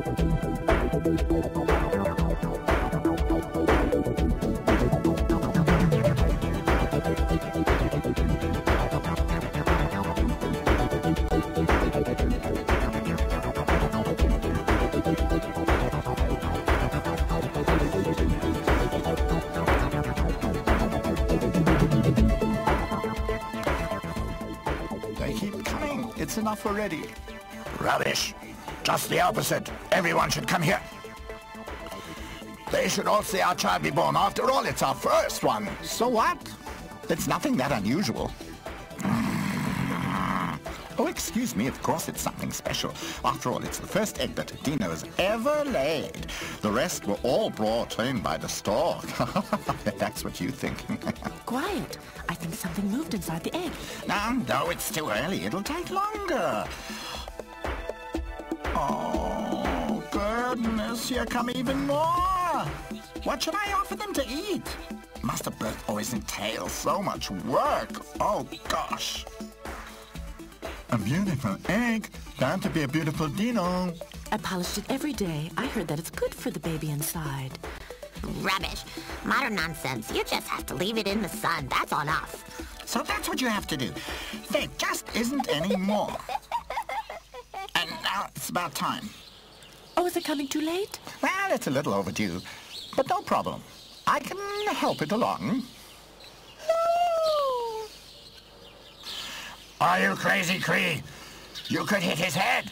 They keep coming. It's enough already. Rubbish. Just the opposite. Everyone should come here. They should all see our child be born. After all, it's our first one. So what? It's nothing that unusual. Oh, excuse me, of course it's something special. After all, it's the first egg that a dino has ever laid. The rest were all brought in by the stork. That's what you think. Quiet. I think something moved inside the egg. No, it's too early. It'll take longer. Oh, goodness, here come even more. What should I offer them to eat? Must have birth always entails so much work. Oh, gosh. A beautiful egg, bound to be a beautiful dino. I polished it every day. I heard that it's good for the baby inside. Rubbish. Modern nonsense. You just have to leave it in the sun. That's enough. So that's what you have to do. There just isn't any more. And now it's about time. Oh, is it coming too late? Well, it's a little overdue, but no problem. I can help it along. Are you crazy, Cree? You could hit his head.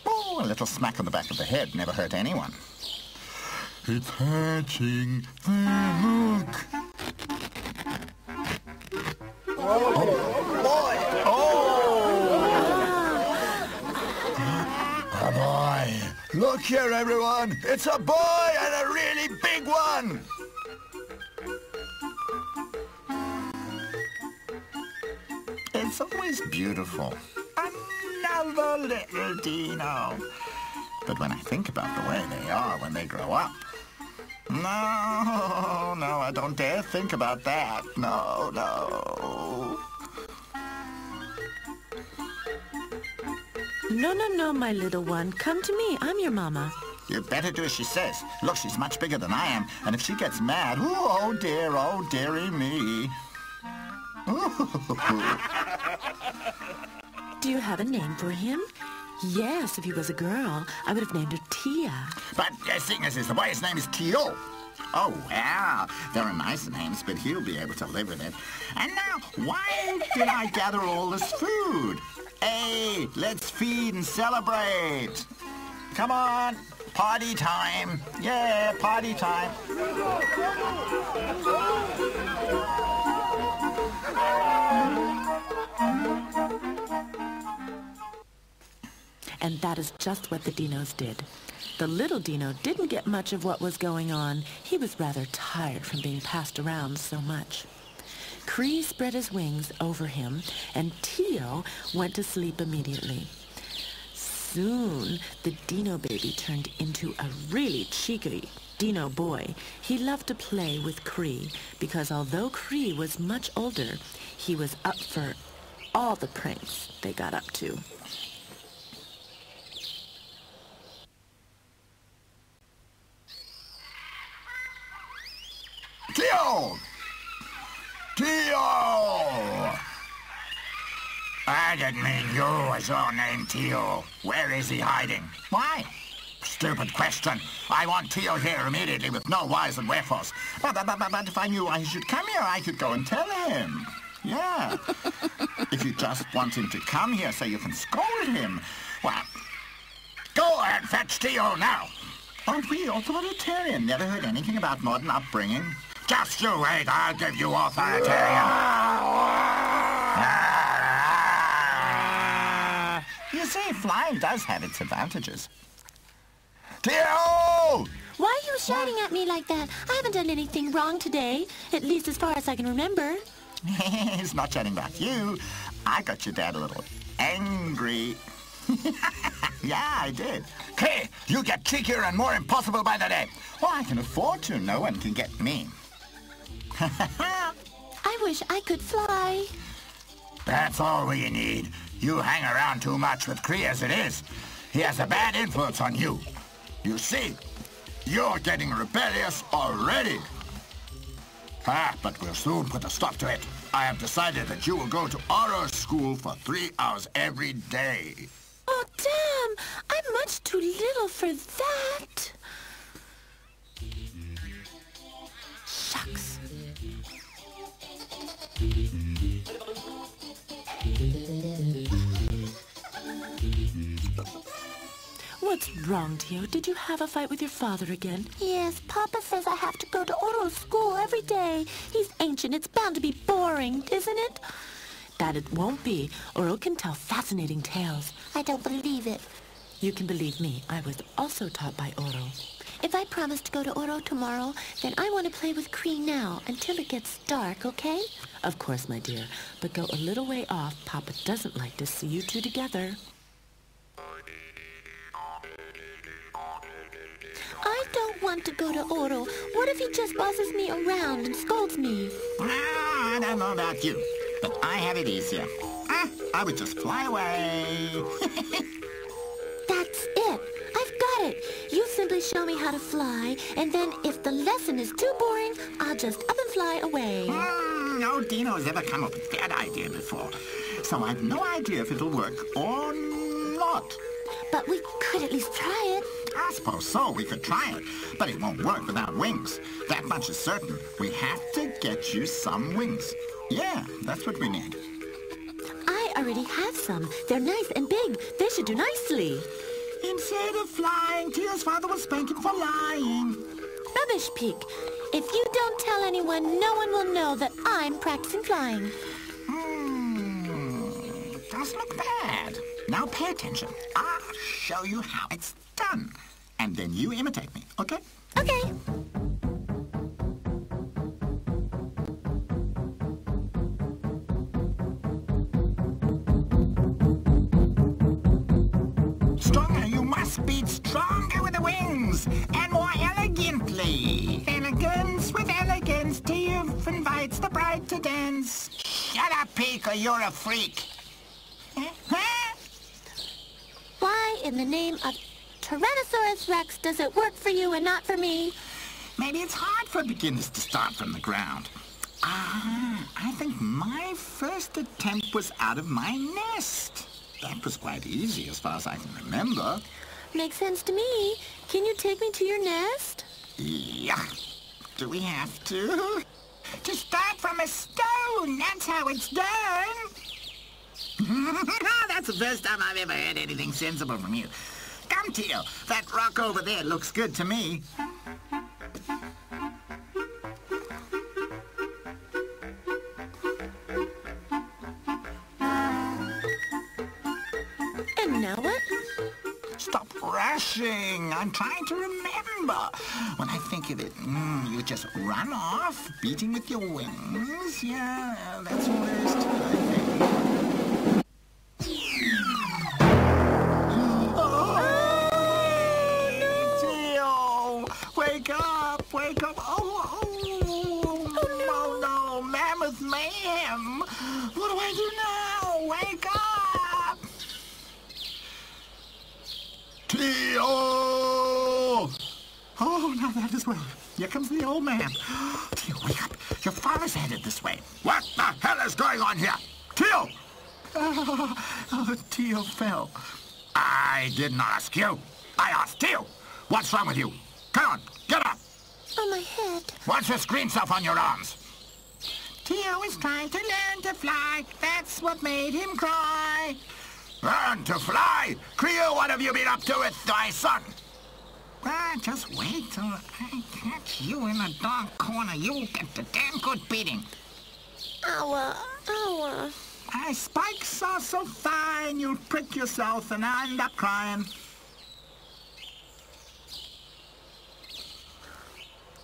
Oh, a little smack on the back of the head never hurt anyone. It's hatching. Look. Oh, boy! Oh! A boy. Look here, everyone. It's a boy and a really big one. It's always beautiful. Another little dino. But when I think about the way they are when they grow up... No, I don't dare think about that. No. No, my little one. Come to me. I'm your mama. You better do as she says. Look, she's much bigger than I am. And if she gets mad, oh dearie me. Do you have a name for him? Yes, if he was a girl, I would have named her Tia. But seeing as the boy's name is Tio. Oh, well, there are nice names, but he'll be able to live with it. And now, why did I gather all this food? Hey, let's feed and celebrate. Come on, party time. Yeah, party time. And that is just what the dinos did. The little dino didn't get much of what was going on. He was rather tired from being passed around so much. Cree spread his wings over him, and Tio went to sleep immediately. Soon, the dino baby turned into a really cheeky dino boy. He loved to play with Cree, because although Cree was much older, he was up for all the pranks they got up to. Tio! I didn't mean you as your name, Tio. Where is he hiding? Why? Stupid question. I want Tio here immediately with no whys and wherefores. But if I knew I should come here, I could go and tell him. Yeah. If you just want him to come here so you can scold him, well, go and fetch Tio now. Aren't we authoritarian? Never heard anything about modern upbringing? Just you wait, I'll give you authoritarian. You see, flying does have its advantages. Tio! Why are you shouting at me like that? I haven't done anything wrong today, at least as far as I can remember. He's not chatting about you. I got your dad a little angry. Yeah, I did. Hey, you get cheekier and more impossible by the day. Well, I can afford to. No one can get me. I wish I could fly. That's all we need. You hang around too much with Cree as it is. He has a bad influence on you. You see, you're getting rebellious already. But we'll soon put a stop to it. I have decided that you will go to oral school for 3 hours every day. Oh, damn! I'm much too little for that. Shucks. What's wrong, Tio? Did you have a fight with your father again? Yes, Papa says I have to go to oral school every day. He's ancient. It's bound to be boring, isn't it? That it won't be. Oro can tell fascinating tales. I don't believe it. You can believe me. I was also taught by Oro. If I promise to go to Oro tomorrow, then I want to play with Cree now until it gets dark, okay? Of course, my dear. But go a little way off. Papa doesn't like to see you two together. I don't want to go to Oro. What if he just bosses me around and scolds me? I don't know about you, but I have it easier. I would just fly away. That's it. I've got it. You simply show me how to fly, and then if the lesson is too boring, I'll just up and fly away. No Dino's ever come up with that idea before, so I've no idea if it'll work or not. But we could at least try it. I suppose so. We could try it, but it won't work without wings. That much is certain. We have to get you some wings. Yeah, that's what we need. I already have some. They're nice and big. They should do nicely. Instead of flying, Tio's father will spank him for lying. Rubbish, Peak. If you don't tell anyone, no one will know that I'm practicing flying. Doesn't look bad. Now pay attention. I'll show you how it's done. And then you imitate me, okay? Okay. Stronger, you must beat stronger with the wings, and more elegantly. Elegance with elegance, Tio invites the bride to dance. Shut up, Peek, or you're a freak. Why in the name of Tyrannosaurus Rex does it work for you and not for me? Maybe it's hard for beginners to start from the ground. I think my first attempt was out of my nest. That was quite easy as far as I can remember. Makes sense to me. Can you take me to your nest? Yeah. Do we have to? To start from a stone. That's how it's done. That's the first time I've ever heard anything sensible from you. Come, Tio. That rock over there looks good to me. And now what? Stop rushing. I'm trying to remember. When I think of it, you just run off, beating with your wings. Yeah, that's all there is to it, I think. Wake up! Wake up! Oh no! Mammoth mayhem! What do I do now? Wake up! Tio! Oh, now that is well. Here comes the old man. Tio, wake up! Your father's headed this way. What the hell is going on here? Tio! Tio fell. I didn't ask you. I asked Tio. What's wrong with you? Come on, get up! On my head. What's the screen stuff on your arms? Tio is trying to learn to fly. That's what made him cry. Learn to fly? Creo, what have you been up to with thy son? Just wait till I catch you in a dark corner. You'll get the damn good beating. Ow. My spikes are so fine, you'll prick yourself and end up crying.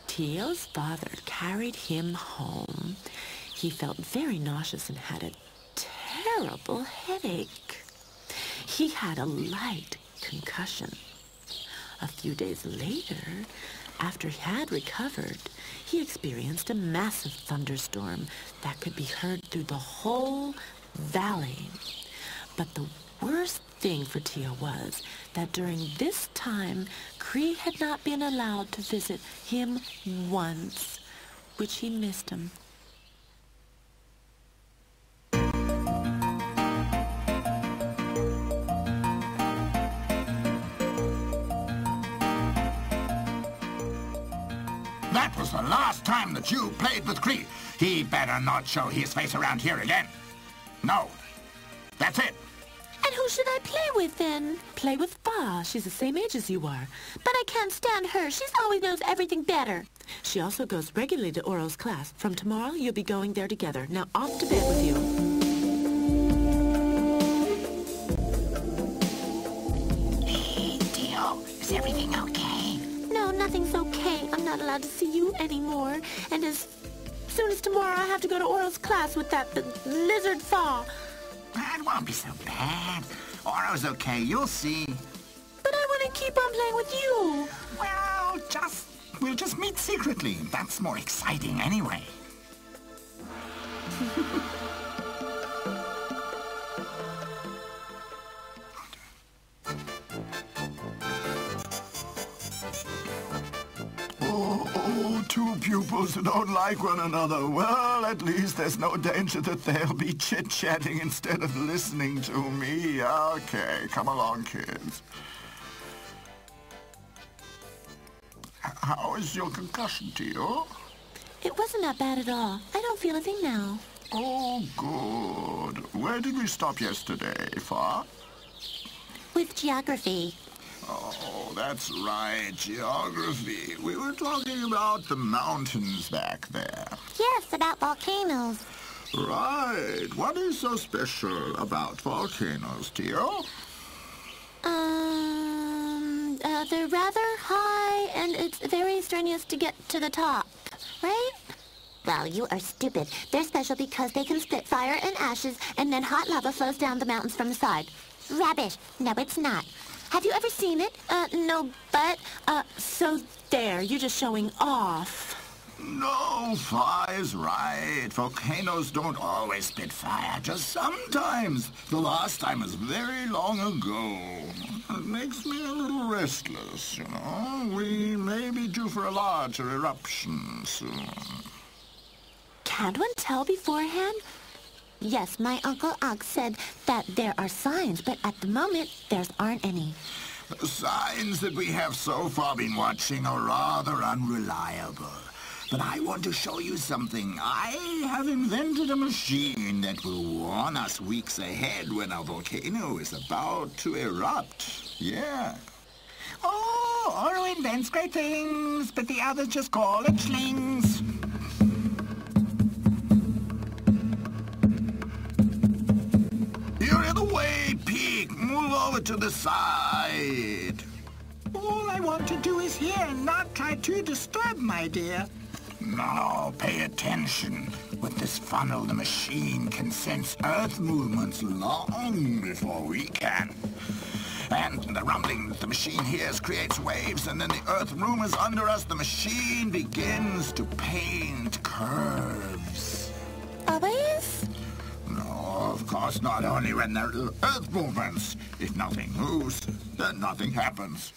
Tio's father carried him home. He felt very nauseous and had a terrible headache. He had a light concussion. A few days later, after he had recovered, he experienced a massive thunderstorm that could be heard through the whole valley. But the worst thing for Tio was that during this time, Cree had not been allowed to visit him once, which he missed him. That was the last time that you played with Cree. He better not show his face around here again. No. That's it. And who should I play with then? Play with Fa. She's the same age as you are. But I can't stand her. She always knows everything better. She also goes regularly to Oro's class. From tomorrow, you'll be going there together. Now off to bed with you. Hey, Tio, is everything okay? No, nothing's okay. I'm not allowed to see you anymore. And as soon as tomorrow, I have to go to Oro's class with that lizard Fa. It won't be so bad. Oro's okay, you'll see. But I want to keep on playing with you. Well, we'll just meet secretly. That's more exciting anyway. Two pupils who don't like one another. Well, at least there's no danger that they'll be chit-chatting instead of listening to me. Okay, come along, kids. How is your concussion, Tio? It wasn't that bad at all. I don't feel a thing now. Oh, good. Where did we stop yesterday, Fa? With geography. Oh, that's right, geography. We were talking about the mountains back there. Yes, about volcanoes. Right. What is so special about volcanoes, Tio? They're rather high, and it's very strenuous to get to the top, right? Well, you are stupid. They're special because they can spit fire and ashes, and then hot lava flows down the mountains from the side. Rubbish. No, it's not. Have you ever seen it? No, but, So there, you're just showing off. No, Fa is right. Volcanoes don't always spit fire, just sometimes. The last time was very long ago. It makes me a little restless, you know. We may be due for a larger eruption soon. Can't one tell beforehand? yes, my Uncle Ugg said that there are signs, but at the moment, there aren't any. The signs that we have so far been watching are rather unreliable. But I want to show you something. I have invented a machine that will warn us weeks ahead when a volcano is about to erupt. Yeah. Oh, Oro invents great things, but the others just call it slings. You're in the way, Peak. Move over to the side. All I want to do is hear and not try to disturb, my dear. Now, pay attention. With this funnel, the machine can sense Earth movements long before we can. And the rumbling that the machine hears creates waves, and then the Earth rumors under us, the machine begins to paint curves. Always? No, of course not. Only when there are Earth movements. If nothing moves, then nothing happens.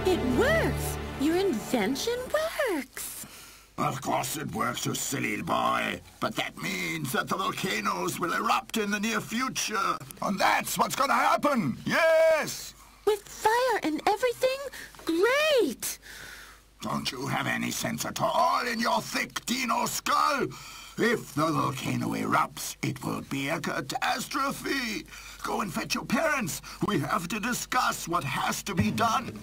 It works! Your invention works! Of course it works, you silly boy. But that means that the volcanoes will erupt in the near future. And that's what's gonna happen! Yes! With fire and everything? Great! Don't you have any sense at all in your thick dino skull? If the volcano erupts, it will be a catastrophe. Go and fetch your parents. We have to discuss what has to be done.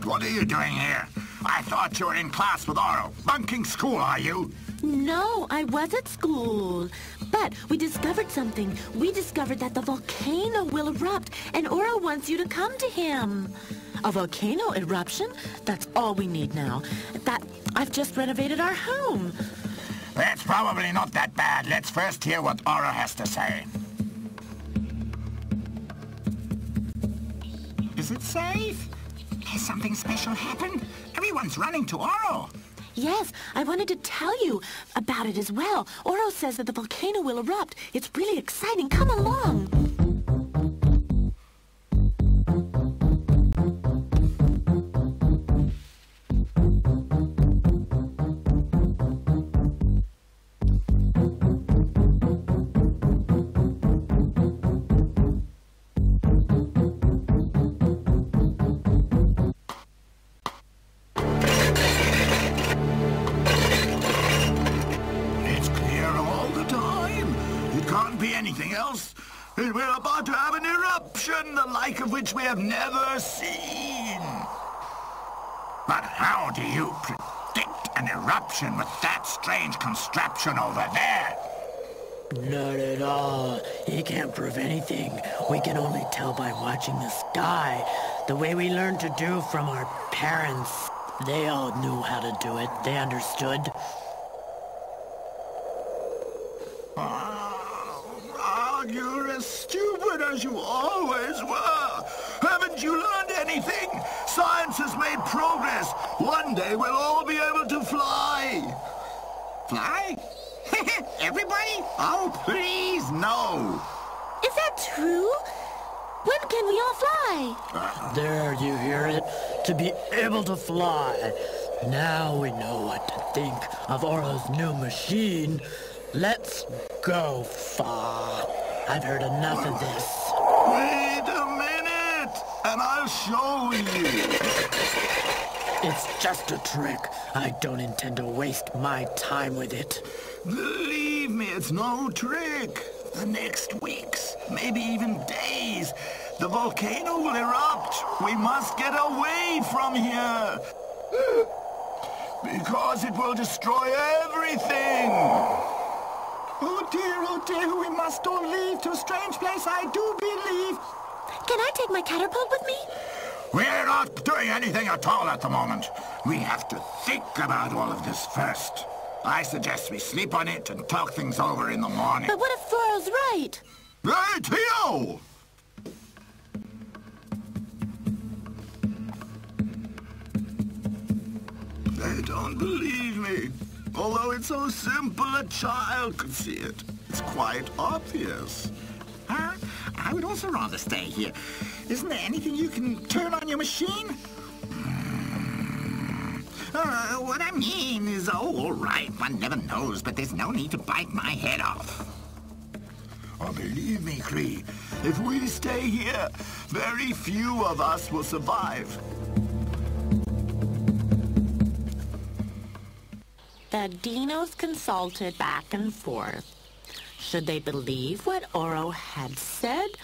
What are you doing here? I thought you were in class with Oro. Bunking school, are you? No, I was at school. But we discovered something. We discovered that the volcano will erupt, and Oro wants you to come to him. A volcano eruption? That's all we need now. I've just renovated our home. That's probably not that bad. Let's first hear what Oro has to say. Is it safe? Has something special happened? Everyone's running to Oro. Yes, I wanted to tell you about it as well. Oro says that the volcano will erupt. It's really exciting. Come along. Anything else? And we're about to have an eruption, the like of which we have never seen. But how do you predict an eruption with that strange construction over there? Not at all. He can't prove anything. We can only tell by watching the sky. The way we learned to do from our parents. They all knew how to do it. They understood. You're as stupid as you always were. Haven't you learned anything? Science has made progress. One day we'll all be able to fly. Fly? Everybody? Oh, please, no. Is that true? When can we all fly? There, you hear it? To be able to fly. Now we know what to think of Oro's new machine. Let's go far. I've heard enough of this. Wait a minute, and I'll show you. It's just a trick. I don't intend to waste my time with it. Believe me, it's no trick. The next weeks, maybe even days, the volcano will erupt. We must get away from here. Because it will destroy everything. Oh dear, we must all leave to a strange place, I do believe. Can I take my catapult with me? We're not doing anything at all at the moment. We have to think about all of this first. I suggest we sleep on it and talk things over in the morning. But what if Foro's right? Hey, Tio! They don't believe me. Although it's so simple, a child could see it. It's quite obvious. Huh? I would also rather stay here. Isn't there anything you can turn on your machine? What I mean is, all right, one never knows, but there's no need to bite my head off. Oh, believe me, Cree, if we stay here, very few of us will survive. The dinos consulted back and forth. Should they believe what Oro had said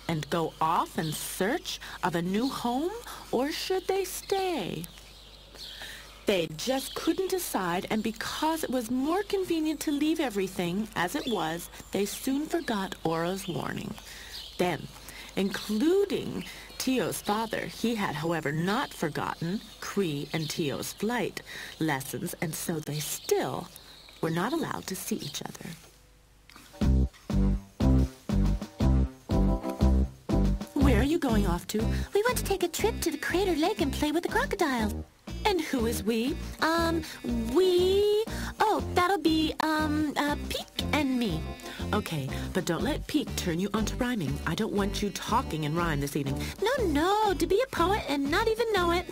and go off in search of a new home, or should they stay? They just couldn't decide, and because it was more convenient to leave everything as it was, they soon forgot Oro's warning. Then, including Tio's father, he had, however, not forgotten Cree and Tio's flight lessons, and so they still were not allowed to see each other. Where are you going off to? We want to take a trip to the crater lake and play with the crocodiles. And who is we? Oh, that'll be, Peek and me. Okay, but don't let Peek turn you onto rhyming. I don't want you talking in rhyme this evening. No, to be a poet and not even know it.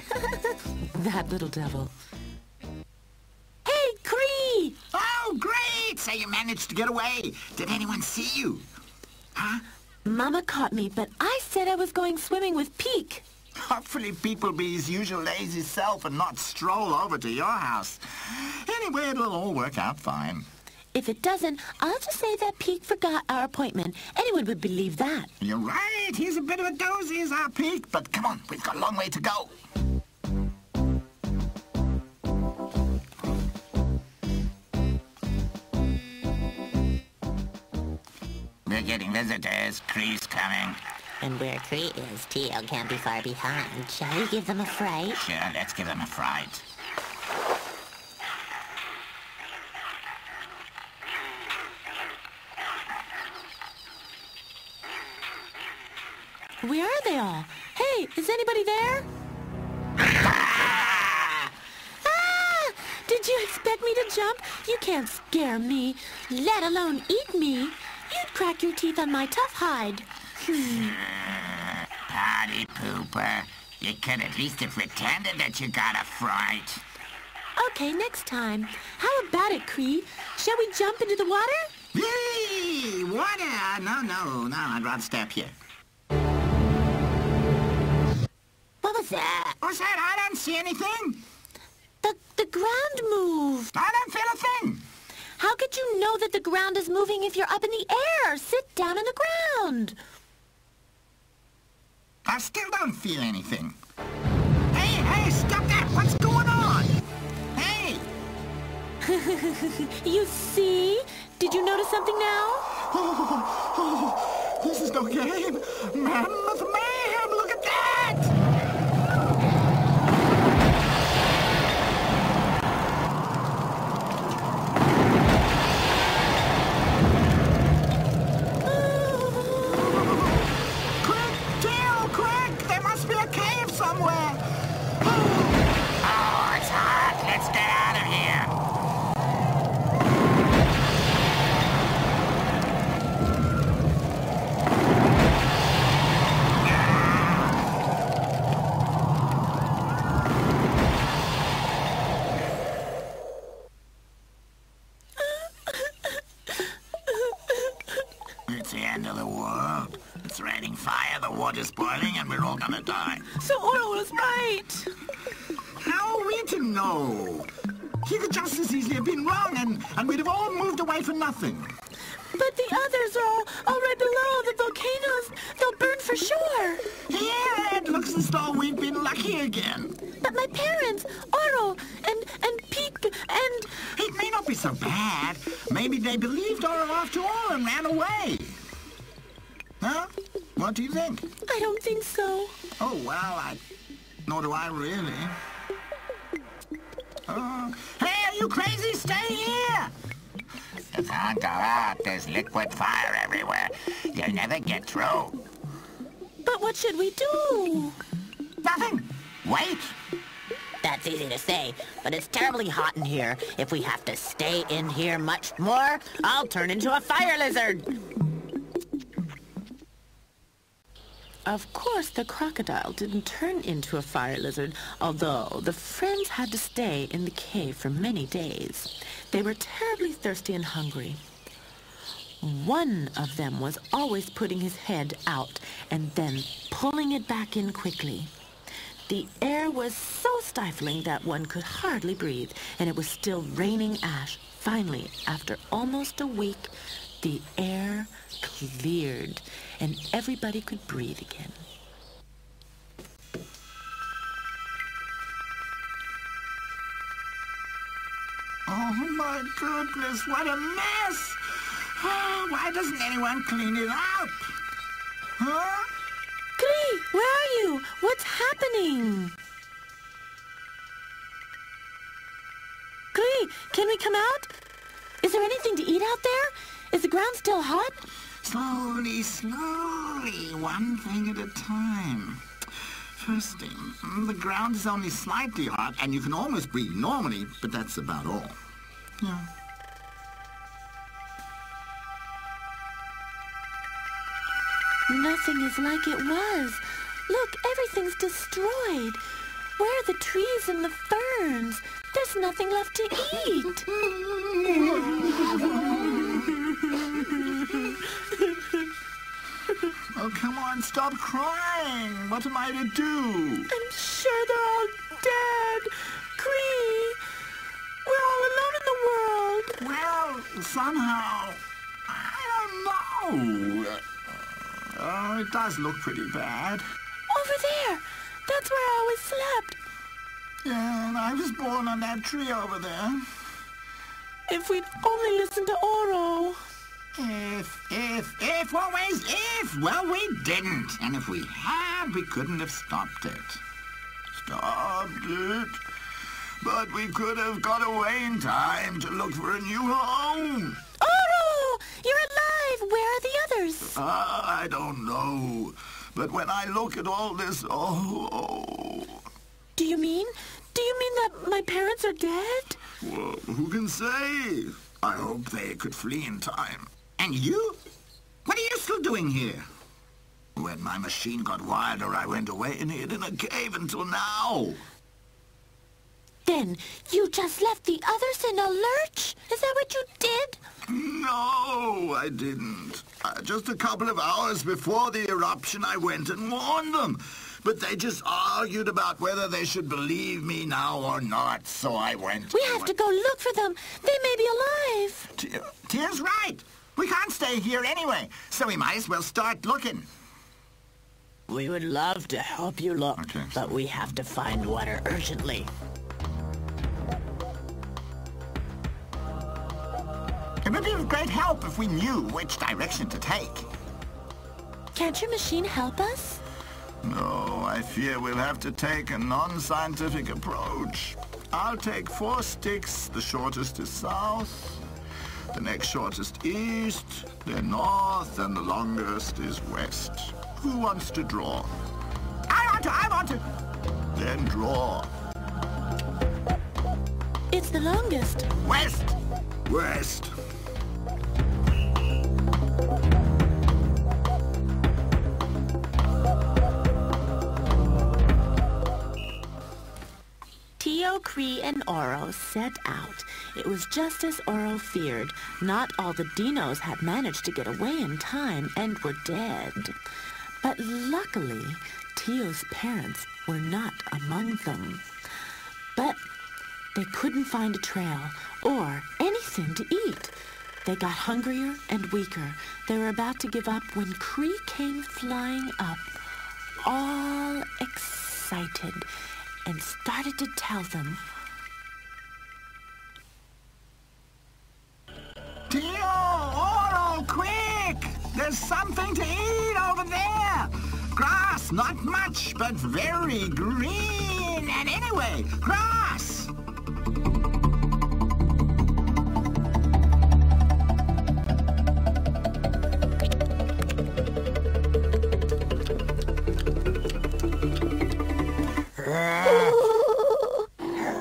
That little devil. Hey, Cree! Oh, great! So you managed to get away. Did anyone see you? Huh? Mama caught me, but I said I was going swimming with Peek. Hopefully Peek will be his usual lazy self and not stroll over to your house. Anyway, it'll all work out fine. If it doesn't, I'll just say that Peek forgot our appointment. Anyone would believe that. You're right. He's a bit of a dozy, is our Peek. But come on, we've got a long way to go. We're getting visitors. Cree's coming. And where Cree is, Tio can't be far behind. Shall we give them a fright? Sure, let's give them a fright. Where are they all? Hey, is anybody there? Ah! Did Do you expect me to jump? You can't scare me, let alone eat me. You'd crack your teeth on my tough hide. Party pooper. You could at least have pretended that you got a fright. Okay, next time. How about it, Cree? Shall we jump into the water? Yee! Water! No, I'd rather stay up here. What was that? What's that? I don't see anything. The ground moved. I don't feel a thing. How could you know that the ground is moving if you're up in the air? Sit down on the ground. I still don't feel anything. Hey, stop that! What's going on? Hey! You see? Did you notice something now? This is no game. Mammoth mayhem, look at that! Somewhere. Oh, it's hot. Let's get out of here. It's the end of the world. It's raining fire, the water's boiling, and we're all gonna die. So Oro was right. How are we to know? He could just as easily have been wrong, and we'd have all moved away for nothing. But the others are all right below the volcanoes. They'll burn for sure. Yeah, it looks as though we've been lucky again. But my parents, Oro, and Peep, and... It may not be so bad. Maybe they believed Oro after all and ran away. Huh? What do you think? I don't think so. Oh, well, nor do I really. Hey, are you crazy? Stay here! You can't go out. There's liquid fire everywhere. You'll never get through. But what should we do? Nothing. Wait. That's easy to say, but it's terribly hot in here. If we have to stay in here much more, I'll turn into a fire lizard. Of course, the crocodile didn't turn into a fire lizard, although the friends had to stay in the cave for many days. They were terribly thirsty and hungry. One of them was always putting his head out and then pulling it back in quickly. The air was so stifling that one could hardly breathe, and it was still raining ash. Finally, after almost a week, the air cleared, and everybody could breathe again. Oh, my goodness, what a mess! Oh, why doesn't anyone clean it up? Huh? Cree, where are you? What's happening? Cree, can we come out? Is there anything to eat out there? Is the ground still hot? Slowly, one thing at a time. First thing, the ground is only slightly hot, and you can almost breathe normally, but that's about all. Yeah. Nothing is like it was. Look, everything's destroyed. Where are the trees and the ferns? There's nothing left to eat. Oh, come on, stop crying. What am I to do? I'm sure they're all dead. Cree, we're all alone in the world. Well, somehow, I don't know. Oh, it does look pretty bad. Over there. That's where I always slept. Yeah, and I was born on that tree over there. If we'd only listened to Oro. If, always if. Well, we didn't. And if we had, we couldn't have stopped it. Stopped it. But we could have got away in time to look for a new home. Oro! You're alive! Where are the others? I don't know. But when I look at all this, Do you mean Do you mean that my parents are dead? Well, who can say? I hope they could flee in time. And you? What are you still doing here? When my machine got wilder, I went away and hid in a cave until now. Then you just left the others in a lurch? Is that what you did? No, I didn't. Just a couple of hours before the eruption, I went and warned them. But they just argued about whether they should believe me now or not, so I went... We have to go look for them. They may be alive. Tia's right. We can't stay here anyway, so we might as well start looking. We would love to help you look, but we have to find water urgently. It would be of great help if we knew which direction to take. Can't your machine help us? No, I fear we'll have to take a non-scientific approach. I'll take 4 sticks. The shortest is south, the next shortest east, then north, and the longest is west. Who wants to draw? I want to. Then draw. It's the longest. West. West. Tio, Cree, and Oro set out. It was just as Oro feared. Not all the dinos had managed to get away in time and were dead. But luckily, Tio's parents were not among them. But they couldn't find a trail or anything to eat. They got hungrier and weaker. They were about to give up when Cree came flying up, all excited, and started to tell them. Tio, Oro, quick! There's something to eat over there! Grass, not much, but very green. And anyway, grass!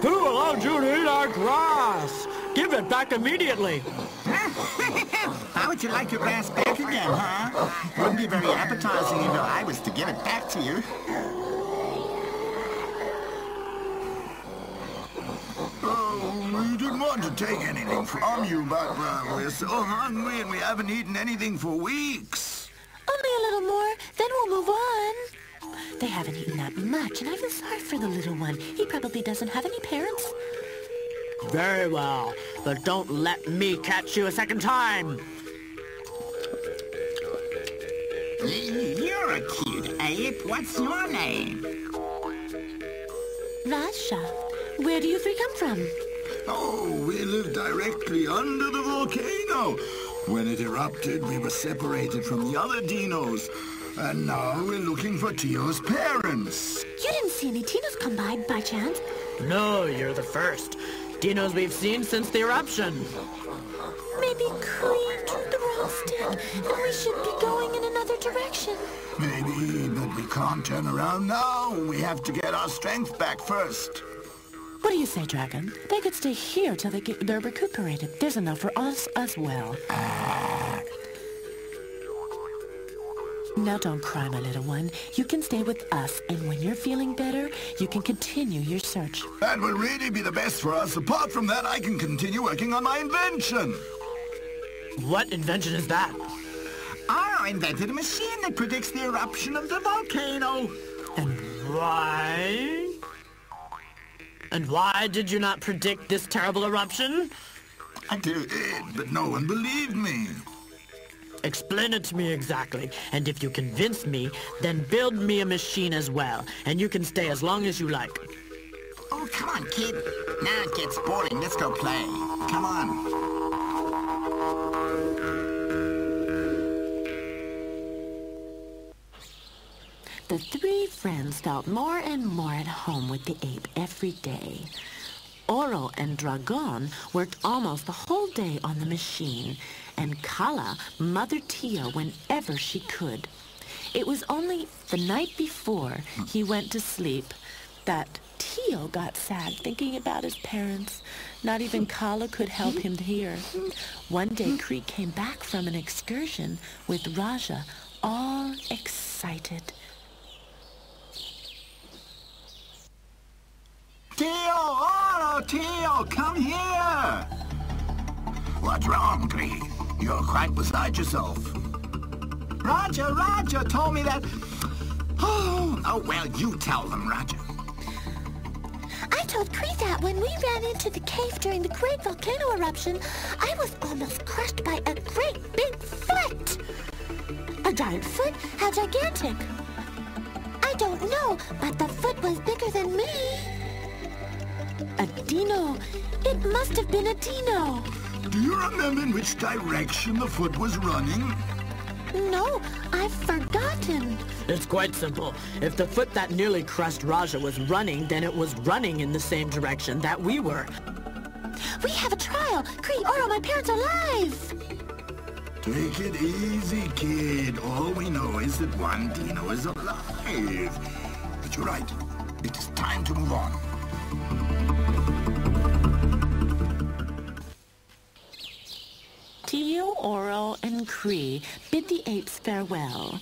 Who allowed you to eat our grass? Give it back immediately. How would you like your grass back again, huh? Wouldn't be very appetizing if I was to give it back to you. Oh, we didn't want to take anything from you, but we're so hungry and we haven't eaten anything for weeks. Only a little more, then we'll move on. They haven't eaten that much, and I feel sorry for the little one. He probably doesn't have any parents. Very well, but don't let me catch you a second time. You're a cute ape. What's your name? Rasha, where do you three come from? Oh, we live directly under the volcano. When it erupted, we were separated from the other dinos. And now we're looking for Tio's parents. You didn't see any Tinos come by chance? No, you're the first. Dinos we've seen since the eruption. Maybe Cree took the wrong step, and we should be going in another direction. Maybe, but we can't turn around now. We have to get our strength back first. What do you say, Dragon? They could stay here till they're recuperated. There's enough for us as well. Now don't cry, my little one. You can stay with us, and when you're feeling better, you can continue your search. That will really be the best for us. Apart from that, I can continue working on my invention. What invention is that? Oro invented a machine that predicts the eruption of the volcano. And why? And why did you not predict this terrible eruption? I did, but no one believed me. Explain it to me exactly, and if you convince me, then build me a machine as well, and you can stay as long as you like. Oh, come on, kid. Now it gets boring. Let's go play. Come on. The three friends felt more and more at home with the ape every day. Oro and Dragon worked almost the whole day on the machine, and Kala mothered Tio whenever she could. It was only the night before he went to sleep that Tio got sad thinking about his parents. Not even Kala could help him hear. One day, Cree came back from an excursion with Raja, all excited. Tio! Oh, Tio, come here! What's wrong, Cree? You're quite beside yourself. Raja told me that... Oh, well, you tell them, Raja. I told Cree that when we ran into the cave during the great volcano eruption, I was almost crushed by a great big foot. A giant foot? How gigantic? I don't know, but the foot was bigger than me. A dino. It must have been a dino. Do you remember in which direction the foot was running? No, I've forgotten. It's quite simple. If the foot that nearly crushed Raja was running, then it was running in the same direction that we were. We have a trial. Cree, Oro, my parents are alive. Take it easy, kid. All we know is that one dino is alive. But you're right. It is time to move on. Tio, Oro, and Cree bid the apes farewell.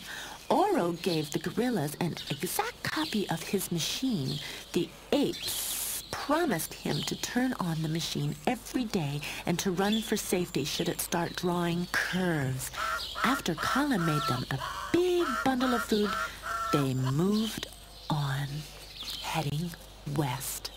Oro gave the gorillas an exact copy of his machine. The apes promised him to turn on the machine every day and to run for safety should it start drawing curves. After Kala made them a big bundle of food, they moved on, heading west.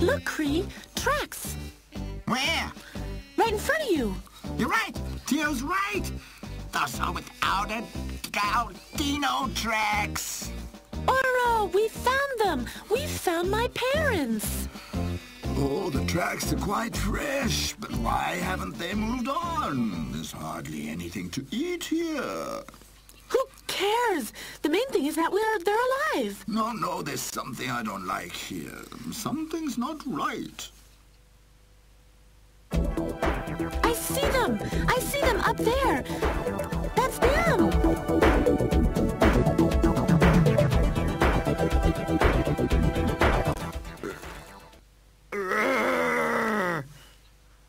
Look, Cree, tracks. Where? Right in front of you. You're right. Tio's right. Those are without a doubt dino tracks. Oro, we found them. We found my parents. Oh, the tracks are quite fresh, but why haven't they moved on? There's hardly anything to eat here. Who cares? The main thing is that they're alive. No, there's something I don't like here. Something's not right. I see them. I see them up there. That's them.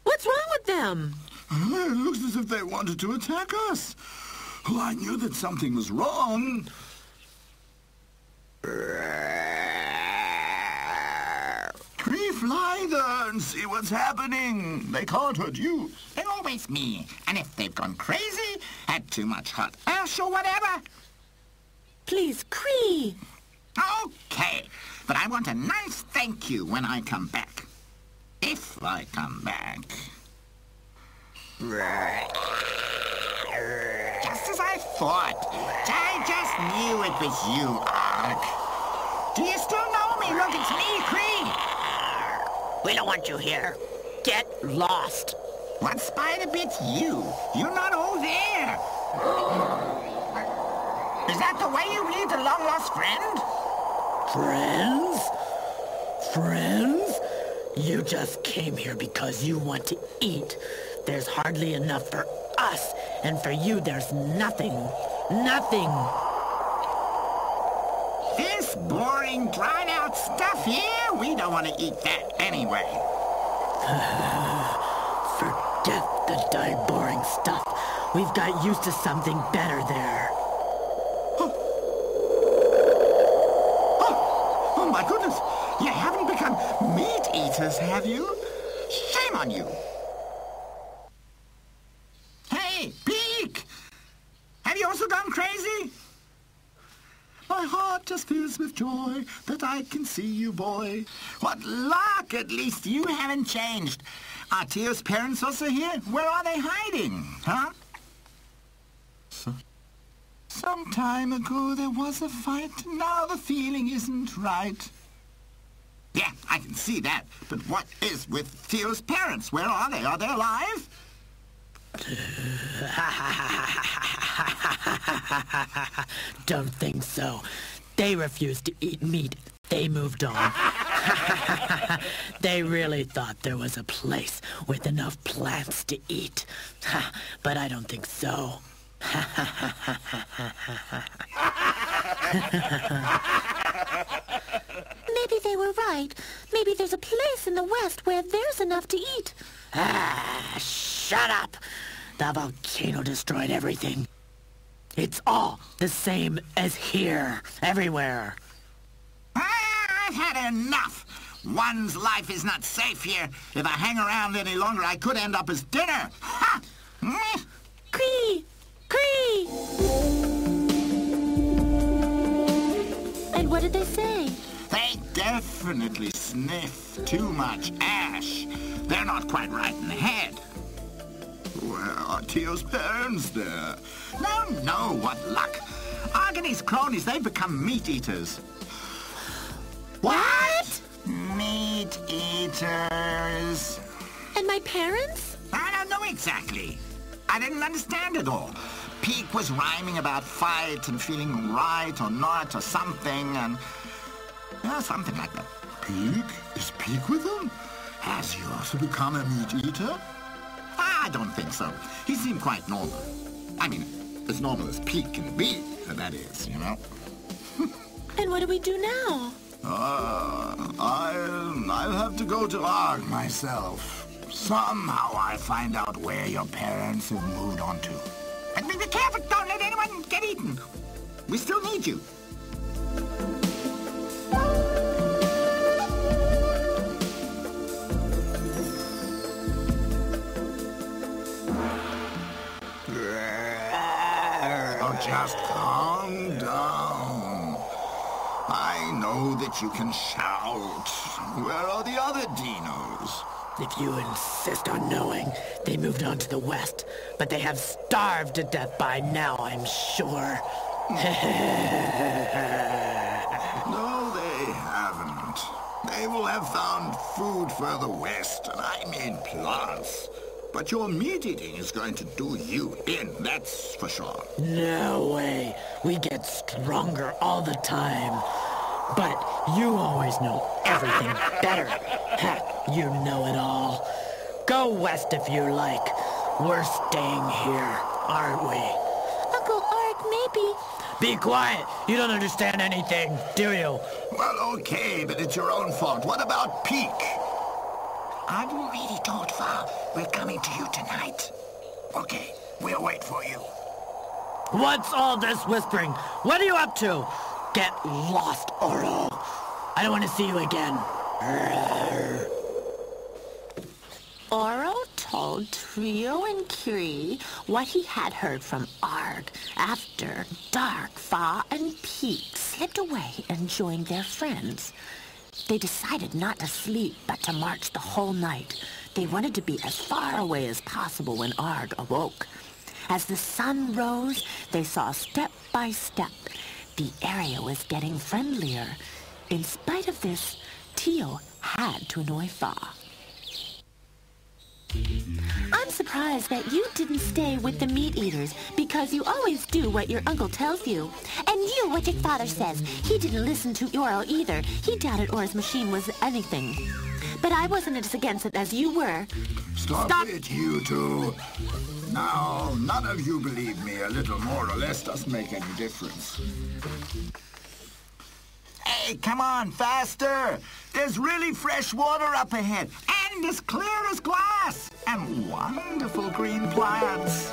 What's wrong with them? It looks as if they wanted to attack us. Oh, I knew that something was wrong. Cree, fly there and see what's happening. They can't hurt you. They're always me. And if they've gone crazy, had too much hot ash or whatever. Please, Cree. Okay, but I want a nice thank you when I come back. If I come back. Just as I thought. I just knew it was you, Ark. Do you still know me? Look, it's me, Cree. We don't want you here. Get lost. What spider bits you? You're not over there. Is that the way you read the long-lost friend? Friends? Friends? You just came here because you want to eat. There's hardly enough for us, and for you there's nothing. Nothing. This boring, dried-out stuff here? We don't want to eat that anyway. Forget the boring stuff. We've got used to something better there. Oh my goodness! You haven't become meat eaters, have you? Shame on you! Hey, Beak! Have you also gone crazy? My heart just fills with joy that I can see you, boy. What luck! At least you haven't changed. Are Tio's parents also here? Where are they hiding, huh? Some time ago there was a fight. Now the feeling isn't right. Yeah, I can see that. But what is with Theo's parents? Where are they? Are they alive? Don't think so. They refused to eat meat. They moved on. They really thought there was a place with enough plants to eat. But I don't think so. Maybe they were right. Maybe there's a place in the West where there's enough to eat. Shut up! The volcano destroyed everything. It's all the same as here, everywhere. I've had enough. One's life is not safe here. If I hang around any longer, I could end up as dinner. Ha! Cree! Cree! And what did they say? They definitely sniff too much ash. They're not quite right in the head. Where are Tio's parents there? No, what luck. Arg and his cronies, they've become meat eaters. What? Meat eaters. And my parents? I don't know exactly. I didn't understand it all. Peak was rhyming about fight and feeling right or not or something, and something like that. Peak? Is Peak with them? Has he also become a meat eater? I don't think so. He seemed quite normal. I mean, as normal as Peak can be, that is, you know. And what do we do now? I'll have to go to Arg myself. Somehow I'll find out where your parents have moved on to. And be careful, don't let anyone get eaten. We still need you. Oh, just calm down. I know that you can shout. Where are the other dinos? If you insist on knowing, they moved on to the west, but they have starved to death by now, I'm sure. No, they haven't. They will have found food further west, and I mean plants. But your meat eating is going to do you in, that's for sure. No way. We get stronger all the time. But you always know everything better. You know it all. Go west if you like. We're staying here, aren't we? Uncle Arg, maybe. Be quiet. You don't understand anything, do you? Well, okay, but it's your own fault. What about Peak? I've already told Fa we're coming to you tonight. Okay, we'll wait for you. What's all this whispering? What are you up to? Get lost, Oro. I don't want to see you again. Oro told Trio and Cree what he had heard from Arg. After dark, Fa and Peak slipped away and joined their friends. They decided not to sleep, but to march the whole night. They wanted to be as far away as possible when Arg awoke. As the sun rose, they saw step by step. The area was getting friendlier. In spite of this, Tio had to annoy Fa. I'm surprised that you didn't stay with the meat eaters, because you always do what your uncle tells you. And you, what your father says. He didn't listen to Oro either. He doubted Oro's machine was anything. But I wasn't as against it as you were. Stop it, you two. Now, none of you believe me. A little more or less doesn't make any difference. Hey, come on, faster! There's really fresh water up ahead, and as clear as glass, and wonderful green plants.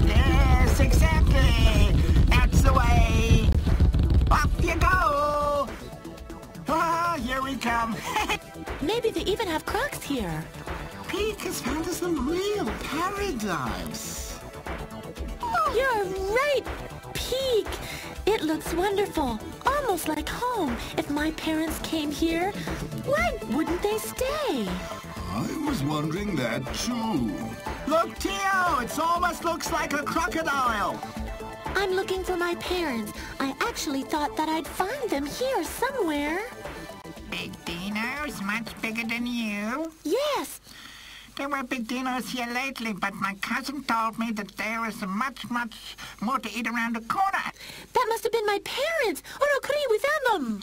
Yes, exactly! That's the way! Up you go! Ah, here we come! Maybe they even have crocs here. Peak has found us a real paradise. You're right, Peak. It looks wonderful, almost like home. If my parents came here, why wouldn't they stay? I was wondering that, too. Look, Tio, it almost looks like a crocodile. I'm looking for my parents. I actually thought that I'd find them here somewhere. Big dinos, much bigger than you? Yes. There were big dinos here lately, but my cousin told me that there is much more to eat around the corner. That must have been my parents. Oh no, Cree, we found them.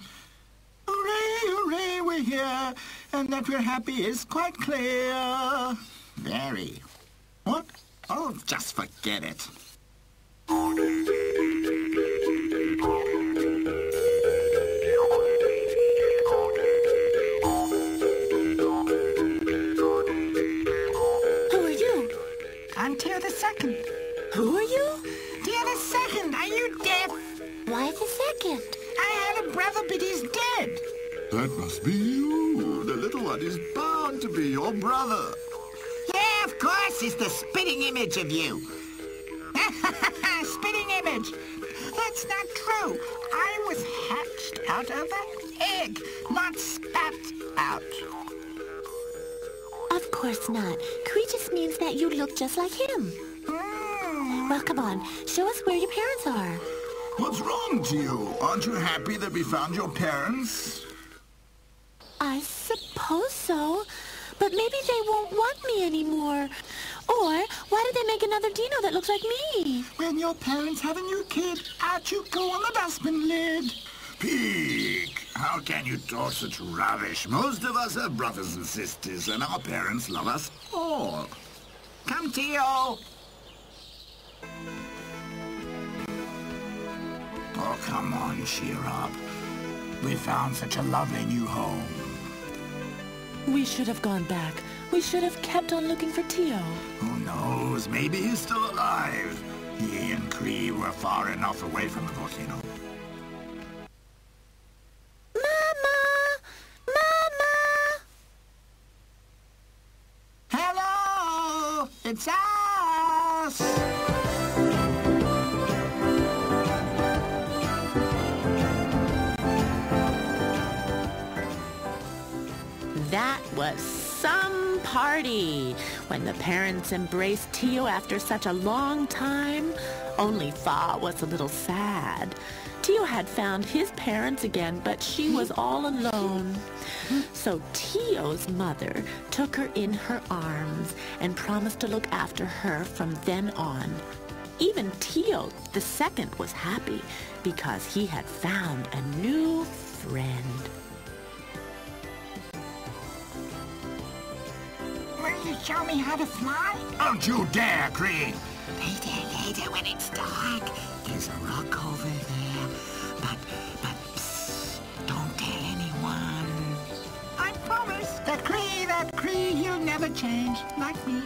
Hooray, hooray, we're here. And that we're happy is quite clear. Very. What? Oh, just forget it. I'm Tio the Second. Who are you? Tio the Second, are you deaf? Why the second? I had a brother, but he's dead. That must be you. The little one is bound to be your brother. Yeah, of course, he's the spitting image of you. Spitting image. That's not true. I was hatched out of an egg, not spat out. Of course not. Cree just means that you look just like him. Well, come on. Show us where your parents are. What's wrong to you? Aren't you happy that we found your parents? I suppose so. But maybe they won't want me anymore. Or, why did they make another dino that looks like me? When your parents have a new kid, out you go on the dustbin lid. Pig! How can you talk such rubbish? Most of us are brothers and sisters, and our parents love us all. Come, Tio. Oh, come on, cheer up. We found such a lovely new home. We should have gone back. We should have kept on looking for Tio. Who knows? Maybe he's still alive. He and Cree were far enough away from the volcano. Hello! It's us! That was some party. When the parents embraced Tio after such a long time, only Fa was a little sad. Tio had found his parents again, but she was all alone. So Tio's mother took her in her arms and promised to look after her from then on. Even Tio the Second was happy because he had found a new friend. Will you show me how to fly? Don't you dare, Cree! Later, when it's dark. There's a rock over there. But, psst, don't tell anyone. I promise. That Cree, he'll never change, like me.